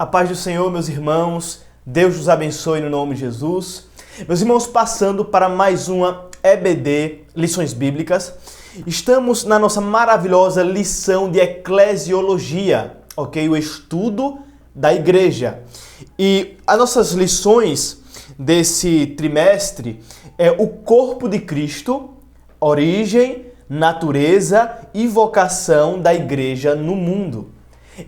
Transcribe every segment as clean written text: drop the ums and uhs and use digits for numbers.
A paz do Senhor, meus irmãos. Deus nos abençoe no nome de Jesus. Meus irmãos, passando para mais uma EBD, Lições Bíblicas. Estamos na nossa maravilhosa lição de Eclesiologia, ok? O estudo da igreja. E as nossas lições desse trimestre é o corpo de Cristo, origem, natureza e vocação da igreja no mundo.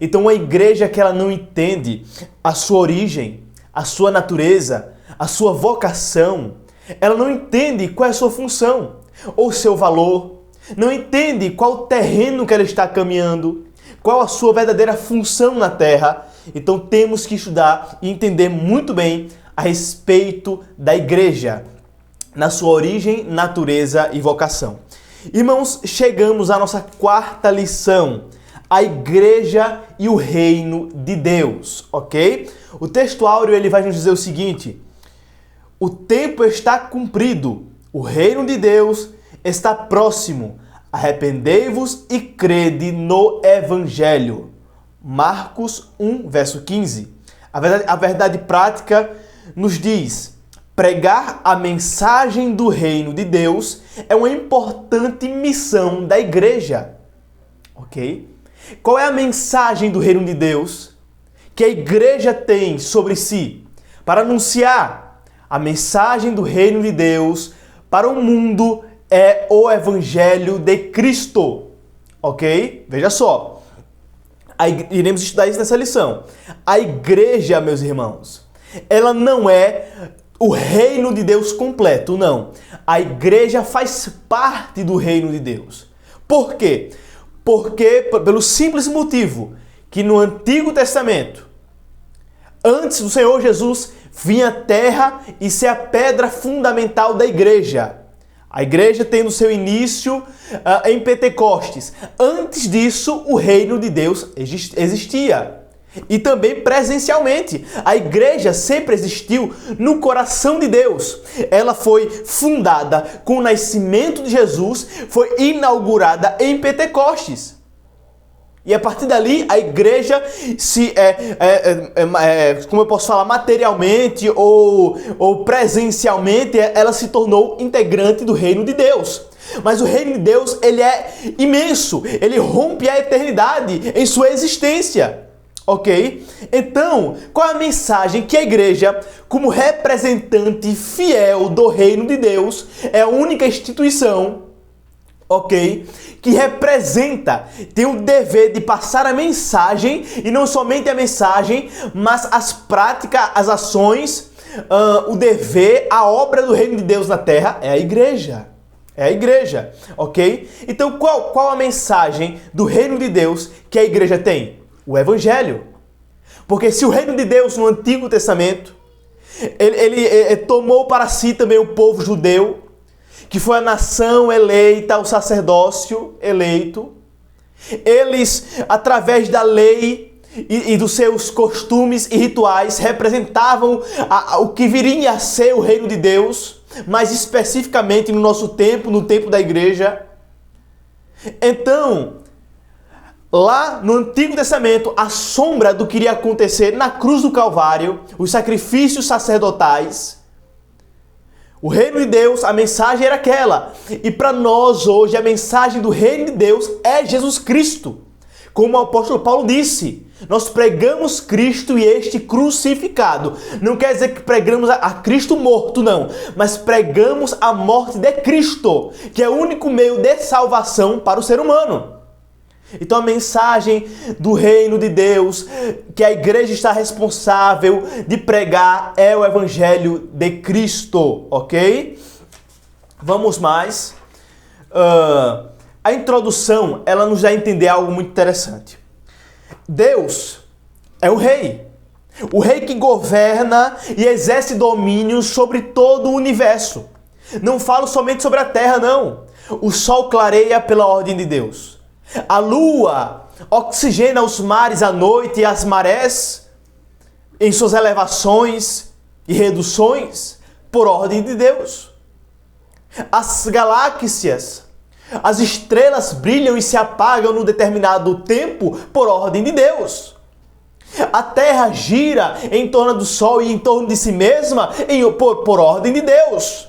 Então, uma igreja que ela não entende a sua origem, a sua natureza, a sua vocação, ela não entende qual é a sua função ou seu valor, não entende qual o terreno que ela está caminhando, qual a sua verdadeira função na terra. Então, temos que estudar e entender muito bem a respeito da igreja, na sua origem, natureza e vocação. Irmãos, chegamos à nossa quarta lição, a igreja e o reino de Deus, ok? O texto áureo ele vai nos dizer o seguinte: o tempo está cumprido, o reino de Deus está próximo, arrependei-vos e crede no evangelho. Marcos 1, verso 15. A verdade prática nos diz: pregar a mensagem do reino de Deus é uma importante missão da igreja, ok? Qual é a mensagem do reino de Deus que a igreja tem sobre si? Para anunciar a mensagem do reino de Deus para o mundo é o evangelho de Cristo, ok? Veja só, iremos estudar isso nessa lição. A igreja, meus irmãos, ela não é o reino de Deus completo, não. A igreja faz parte do reino de Deus. Por quê? Porque, pelo simples motivo que no Antigo Testamento, antes do Senhor Jesus vinha à terra e ser a pedra fundamental da igreja. A igreja tendo seu início em Pentecostes. Antes disso, o reino de Deus existia. E também presencialmente. A igreja sempre existiu no coração de Deus. Ela foi fundada com o nascimento de Jesus, foi inaugurada em Pentecostes. E a partir dali, a igreja como eu posso falar, materialmente ou presencialmente, ela se tornou integrante do reino de Deus. Mas o reino de Deus, ele é imenso. Ele rompe a eternidade em sua existência. Ok? Então, qual é a mensagem que a igreja, como representante fiel do reino de Deus, é a única instituição, ok, que representa, tem o dever de passar a mensagem, e não somente a mensagem, mas as práticas, as ações, o dever, a obra do reino de Deus na terra é a igreja. É a igreja, ok? Então, qual a mensagem do reino de Deus que a igreja tem? O evangelho. Porque se o reino de Deus no Antigo Testamento, ele tomou para si também o povo judeu, que foi a nação eleita, o sacerdócio eleito. Eles, através da lei e dos seus costumes e rituais, representavam o que viria a ser o reino de Deus, mais especificamente no nosso tempo, no tempo da igreja. Então, lá no Antigo Testamento, a sombra do que iria acontecer na cruz do Calvário, os sacrifícios sacerdotais, o reino de Deus, a mensagem era aquela. E para nós hoje, a mensagem do reino de Deus é Jesus Cristo. Como o apóstolo Paulo disse, nós pregamos Cristo e este crucificado. Não quer dizer que pregamos a Cristo morto, não. Mas pregamos a morte de Cristo, que é o único meio de salvação para o ser humano. Então a mensagem do reino de Deus, que a igreja está responsável de pregar, é o evangelho de Cristo, ok? Vamos mais. A introdução, ela nos dá a entender algo muito interessante. Deus é o rei que governa e exerce domínio sobre todo o universo. Não falo somente sobre a terra, não. O sol clareia pela ordem de Deus. A lua oxigena os mares à noite e as marés em suas elevações e reduções por ordem de Deus. As galáxias, as estrelas brilham e se apagam num determinado tempo por ordem de Deus. a Terra gira em torno do Sol e em torno de si mesma por ordem de Deus.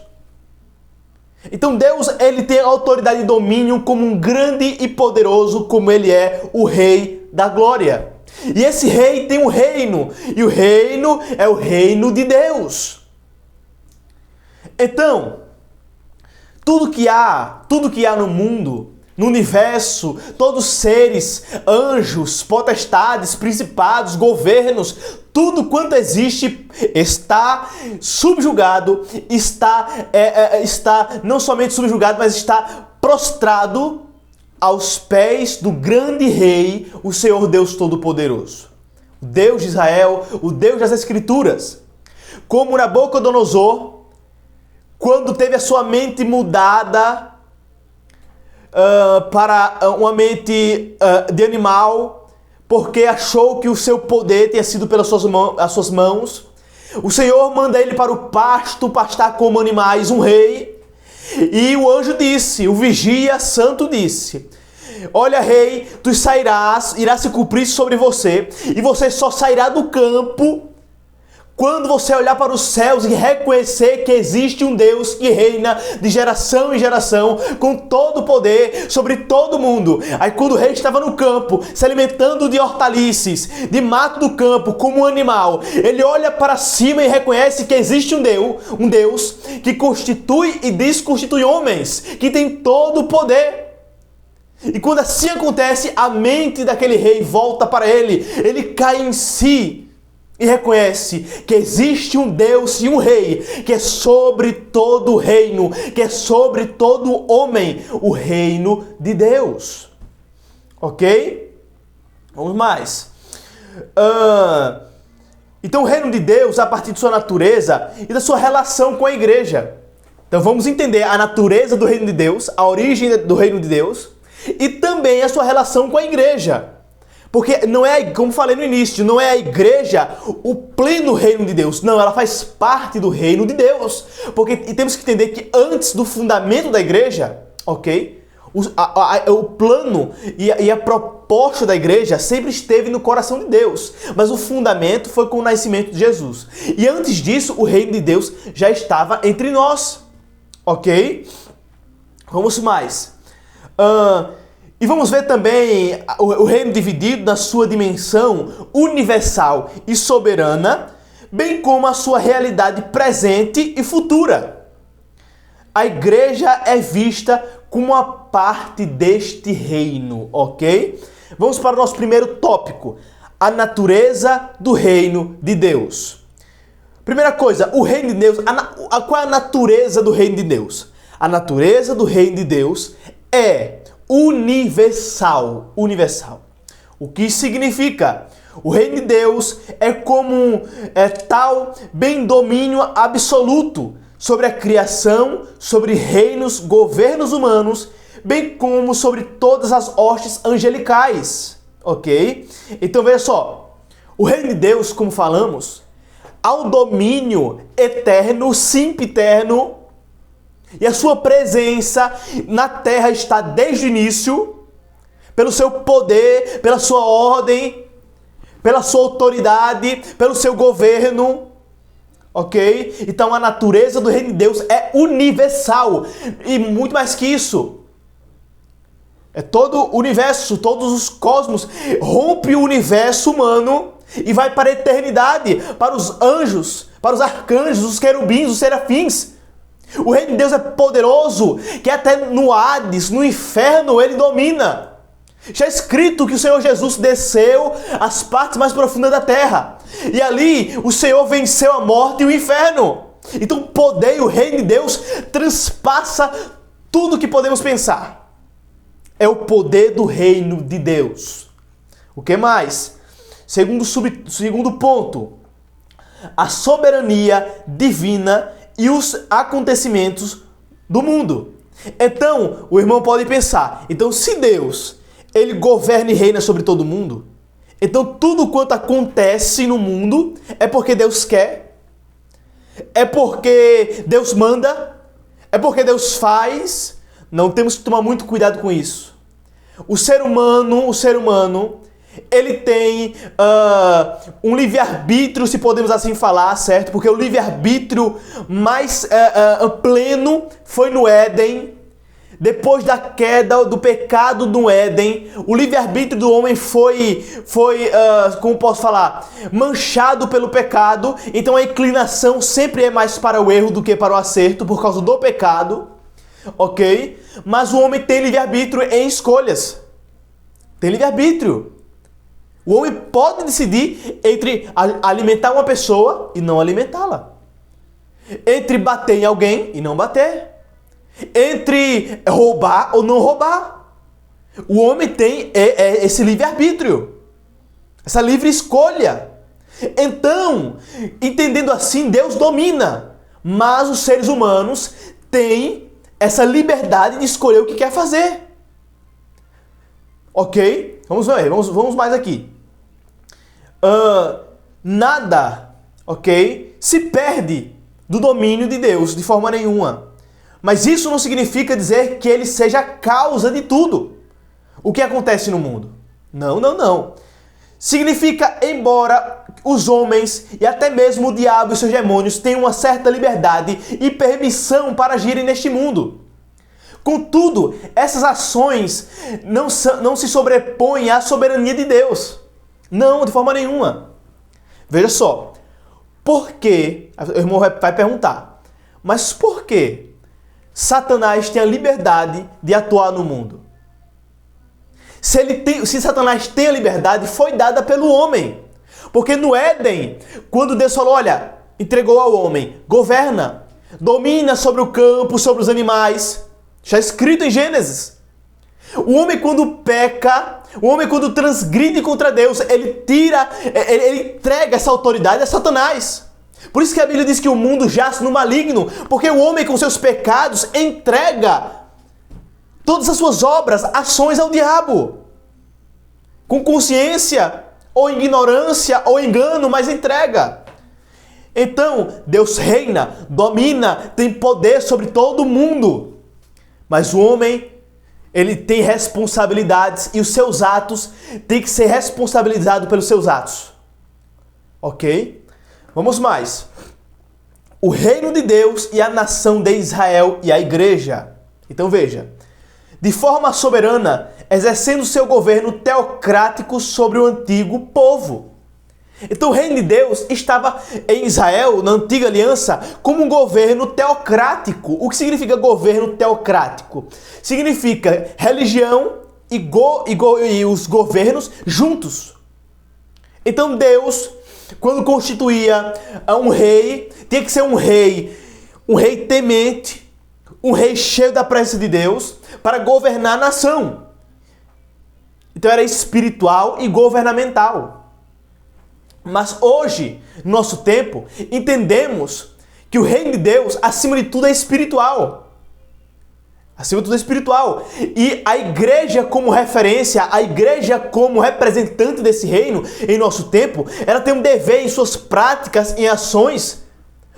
Então Deus, ele tem autoridade e domínio como um grande e poderoso, como ele é o Rei da Glória. E esse rei tem um reino, e o reino é o reino de Deus. Então, tudo que há no mundo, no universo, todos os seres, anjos, potestades, principados, governos, tudo quanto existe está subjugado, está não somente subjugado, mas está prostrado aos pés do grande rei, o Senhor Deus Todo-Poderoso. O Deus de Israel, o Deus das Escrituras. Como Nabucodonosor, quando teve a sua mente mudada para uma mente de animal, porque achou que o seu poder tinha sido pelas suas mãos, o Senhor manda ele para o pasto, pastar como animais, um rei. E o anjo disse, o vigia santo disse: olha, rei, tu sairás, irá se cumprir sobre você, e você só sairá do campo quando você olhar para os céus e reconhecer que existe um Deus que reina de geração em geração, com todo o poder sobre todo mundo. Aí quando o rei estava no campo, se alimentando de hortaliças, de mato do campo, como um animal, ele olha para cima e reconhece que existe um Deus que constitui e desconstitui homens, que tem todo o poder. E quando assim acontece, a mente daquele rei volta para ele cai em si, e reconhece que existe um Deus e um rei que é sobre todo o reino, que é sobre todo homem, o reino de Deus. Ok? Vamos mais. Então o reino de Deus, a partir de sua natureza e da sua relação com a igreja. Então vamos entender a natureza do reino de Deus, a origem do reino de Deus e também a sua relação com a igreja. Porque não é, como falei no início, não é a igreja o pleno reino de Deus. Não, ela faz parte do reino de Deus. E temos que entender que antes do fundamento da igreja, ok? O plano e a proposta da igreja sempre esteve no coração de Deus. Mas o fundamento foi com o nascimento de Jesus. E antes disso, o reino de Deus já estava entre nós. Ok? Vamos mais. E vamos ver também o reino dividido na sua dimensão universal e soberana, bem como a sua realidade presente e futura. A igreja é vista como uma parte deste reino, ok? Vamos para o nosso primeiro tópico, a natureza do reino de Deus. Primeira coisa, o reino de Deus, qual é a natureza do reino de Deus? A natureza do reino de Deus é universal. O que significa? O reino de Deus é como tal bem domínio absoluto sobre a criação, sobre reinos, governos humanos, bem como sobre todas as hostes angelicais, ok? Então veja só, o reino de Deus, como falamos, ao domínio eterno, sempiterno, e a sua presença na terra está desde o início, pelo seu poder, pela sua ordem, pela sua autoridade, pelo seu governo, ok? Então a natureza do reino de Deus é universal, e muito mais que isso. É todo o universo, todos os cosmos, rompe o universo humano e vai para a eternidade, para os anjos, para os arcanjos, os querubins, os serafins. O reino de Deus é poderoso, que até no Hades, no inferno, ele domina. Já é escrito que o Senhor Jesus desceu às partes mais profundas da terra. E ali o Senhor venceu a morte e o inferno. Então o poder e o reino de Deus transpassa tudo que podemos pensar. É o poder do reino de Deus. O que mais? Segundo ponto, a soberania divina e os acontecimentos do mundo. Então, o irmão pode pensar, então se Deus, ele governa e reina sobre todo mundo, então tudo quanto acontece no mundo é porque Deus quer, é porque Deus manda, é porque Deus faz. Não, temos que tomar muito cuidado com isso. O ser humano, ele tem um livre-arbítrio, se podemos assim falar, certo? Porque o livre-arbítrio mais pleno foi no Éden. Depois da queda, do pecado no Éden, o livre-arbítrio do homem foi como posso falar, manchado pelo pecado. Então a inclinação sempre é mais para o erro do que para o acerto por causa do pecado, ok? Mas o homem tem livre-arbítrio em escolhas. Tem livre-arbítrio. O homem pode decidir entre alimentar uma pessoa e não alimentá-la. Entre bater em alguém e não bater. Entre roubar ou não roubar. O homem tem esse livre-arbítrio, essa livre escolha. Então, entendendo assim, Deus domina, mas os seres humanos têm essa liberdade de escolher o que quer fazer. Ok? Vamos ver, vamos mais aqui. Nada, ok, se perde do domínio de Deus de forma nenhuma. Mas isso não significa dizer que ele seja a causa de tudo o que acontece no mundo. Não. Significa, embora os homens e até mesmo o diabo e seus demônios tenham uma certa liberdade e permissão para agirem neste mundo. Contudo, essas ações não se sobrepõem à soberania de Deus. Não, de forma nenhuma. Veja só, por que, o irmão vai perguntar, mas por que Satanás tem a liberdade de atuar no mundo? Se Satanás tem a liberdade, foi dada pelo homem. Porque no Éden, quando Deus falou, olha, entregou ao homem, governa, domina sobre o campo, sobre os animais, está escrito em Gênesis. O homem quando peca, o homem quando transgride contra Deus, ele entrega essa autoridade a Satanás. Por isso que a Bíblia diz que o mundo jaz no maligno, porque o homem com seus pecados entrega todas as suas obras, ações ao diabo. Com consciência, ou ignorância, ou engano, mas entrega. Então, Deus reina, domina, tem poder sobre todo mundo. Mas o homem, ele tem responsabilidades e os seus atos têm que ser responsabilizados pelos seus atos. Ok? Vamos mais. O reino de Deus e a nação de Israel e a igreja. Então veja, de forma soberana, exercendo seu governo teocrático sobre o antigo povo. Então o reino de Deus estava em Israel, na antiga aliança, como um governo teocrático. O que significa governo teocrático? Significa religião e os governos juntos. Então Deus, quando constituía um rei, tinha que ser um rei temente, um rei cheio da presença de Deus, para governar a nação. Então era espiritual e governamental. Mas hoje, no nosso tempo, entendemos que o reino de Deus, acima de tudo, é espiritual. Acima de tudo é espiritual. E a igreja como referência, a igreja como representante desse reino em nosso tempo, ela tem um dever em suas práticas, em ações,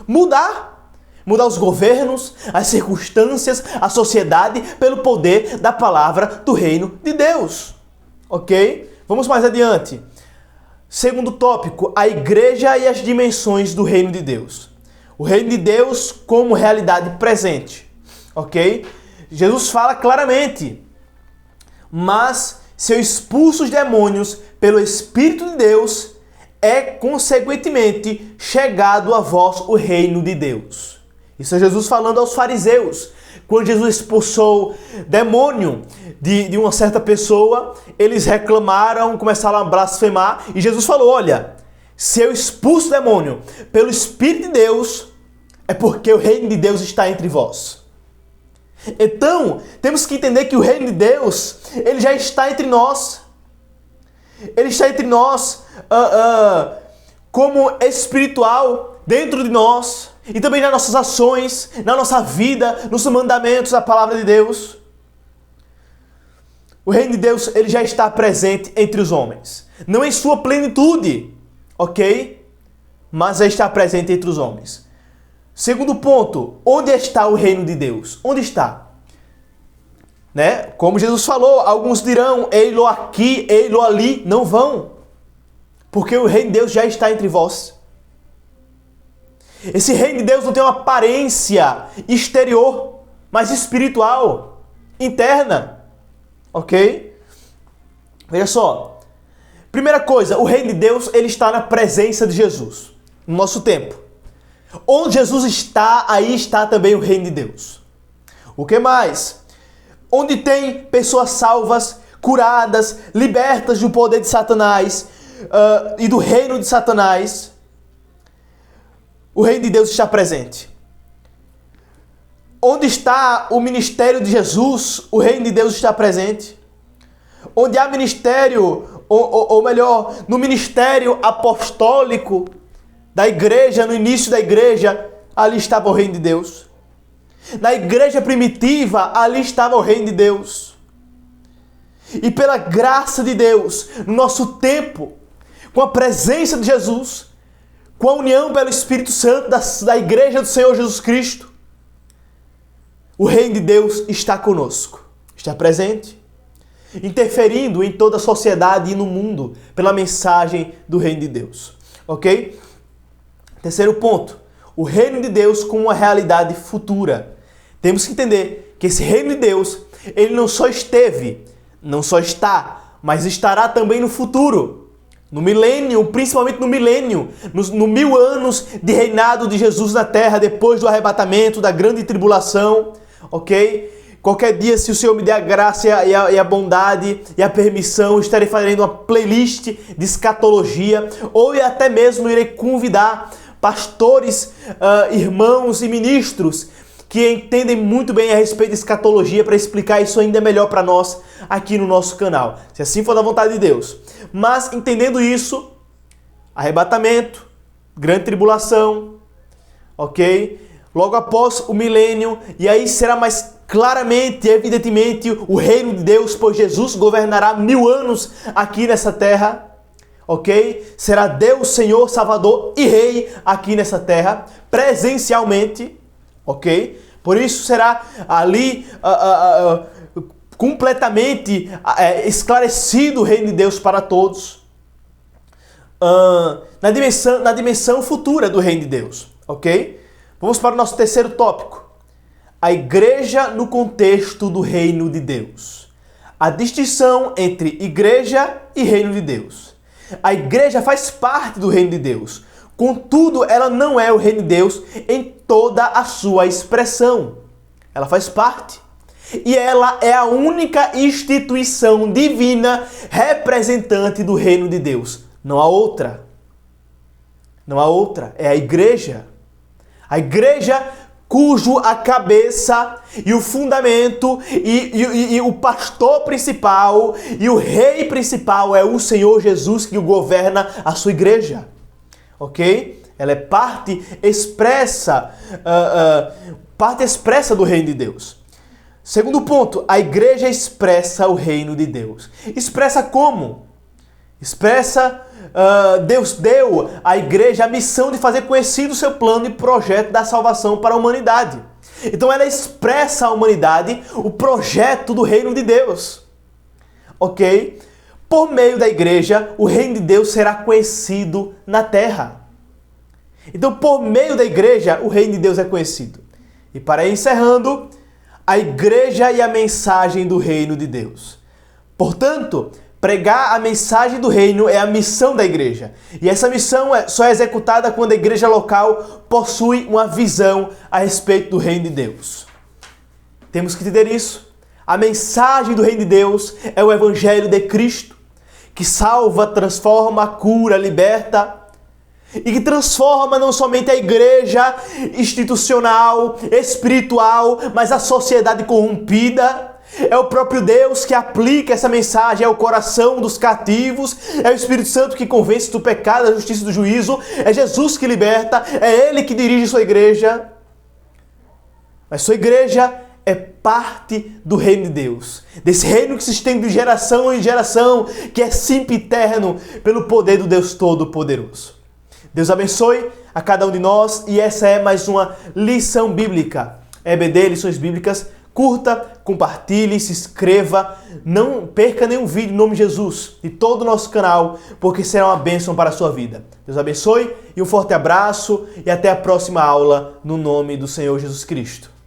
mudar os governos, as circunstâncias, a sociedade, pelo poder da palavra do reino de Deus. Ok? Vamos mais adiante. Segundo tópico, a igreja e as dimensões do reino de Deus. O reino de Deus como realidade presente. Ok? Jesus fala claramente, mas se eu expulso os demônios pelo Espírito de Deus, é consequentemente chegado a vós o reino de Deus. Isso é Jesus falando aos fariseus. Quando Jesus expulsou demônio de uma certa pessoa, eles reclamaram, começaram a blasfemar, e Jesus falou, olha, se eu expulso o demônio pelo Espírito de Deus, é porque o reino de Deus está entre vós. Então, temos que entender que o reino de Deus, ele já está entre nós. Ele está entre nós como espiritual dentro de nós. E também nas nossas ações, na nossa vida, nos mandamentos da palavra de Deus. O reino de Deus, ele já está presente entre os homens. Não em sua plenitude, ok? Mas já está presente entre os homens. Segundo ponto, onde está o reino de Deus? Onde está? né? Como Jesus falou, alguns dirão, ei-lo aqui, ei-lo ali, não vão, porque o reino de Deus já está entre vós. Esse reino de Deus não tem uma aparência exterior, mas espiritual, interna, ok? Veja só, primeira coisa, o reino de Deus, ele está na presença de Jesus, no nosso tempo. Onde Jesus está, aí está também o reino de Deus. O que mais? Onde tem pessoas salvas, curadas, libertas do poder de Satanás e do reino de Satanás, o reino de Deus está presente. Onde está o ministério de Jesus, o reino de Deus está presente. Onde há ministério, ou melhor, no ministério apostólico da igreja, no início da igreja, ali estava o reino de Deus. Na igreja primitiva, ali estava o reino de Deus. E pela graça de Deus, no nosso tempo, com a presença de Jesus, com a união pelo Espírito Santo da igreja do Senhor Jesus Cristo, o reino de Deus está conosco, está presente, interferindo em toda a sociedade e no mundo pela mensagem do reino de Deus. Ok? Terceiro ponto, o reino de Deus como uma realidade futura. Temos que entender que esse reino de Deus, ele não só esteve, não só está, mas estará também no futuro. No milênio, principalmente no milênio, no 1000 anos de reinado de Jesus na terra, depois do arrebatamento, da grande tribulação, ok? Qualquer dia, se o Senhor me der a graça e a bondade e a permissão, estarei fazendo uma playlist de escatologia, ou até mesmo irei convidar pastores, irmãos e ministros que entendem muito bem a respeito de escatologia para explicar isso ainda melhor para nós aqui no nosso canal, se assim for da vontade de Deus. Mas entendendo isso, arrebatamento, grande tribulação, ok? Logo após o milênio, e aí será mais claramente, evidentemente, o reino de Deus, pois Jesus governará 1000 anos aqui nessa terra, ok? Será Deus, Senhor, Salvador e Rei aqui nessa terra, presencialmente, ok? Por isso será ali completamente esclarecido o reino de Deus para todos, na dimensão futura do reino de Deus, ok? Vamos para o nosso terceiro tópico. A igreja no contexto do reino de Deus. A distinção entre igreja e reino de Deus. A igreja faz parte do reino de Deus. Contudo, ela não é o reino de Deus em toda a sua expressão. Ela faz parte. E ela é a única instituição divina representante do reino de Deus. Não há outra. Não há outra. É a igreja. A igreja cujo a cabeça e o fundamento e o pastor principal e o rei principal é o Senhor Jesus, que governa a sua igreja. Ok? Ela é parte expressa do reino de Deus. Segundo ponto, a igreja expressa o reino de Deus. Expressa como? Deus deu à igreja a missão de fazer conhecido o seu plano e projeto da salvação para a humanidade. Então ela expressa à humanidade o projeto do reino de Deus. Ok? Por meio da igreja, o reino de Deus será conhecido na terra. Então, por meio da igreja, o reino de Deus é conhecido. E para ir encerrando, a igreja e a mensagem do reino de Deus. Portanto, pregar a mensagem do reino é a missão da igreja. E essa missão só é executada quando a igreja local possui uma visão a respeito do reino de Deus. Temos que entender isso. A mensagem do reino de Deus é o evangelho de Cristo, que salva, transforma, cura, liberta, e que transforma não somente a igreja institucional, espiritual, mas a sociedade corrompida. É o próprio Deus que aplica essa mensagem ao coração dos cativos, é o Espírito Santo que convence do pecado, da justiça e do juízo, é Jesus que liberta, é Ele que dirige sua igreja. Mas sua igreja é parte do reino de Deus, desse reino que se estende de geração em geração, que é sempiterno pelo poder do Deus Todo-Poderoso. Deus abençoe a cada um de nós e essa é mais uma lição bíblica. EBD, Lições Bíblicas, Curta, compartilhe, se inscreva, não perca nenhum vídeo em nome de Jesus e todo o nosso canal, porque será uma bênção para a sua vida. Deus abençoe e um forte abraço e até a próxima aula no nome do Senhor Jesus Cristo.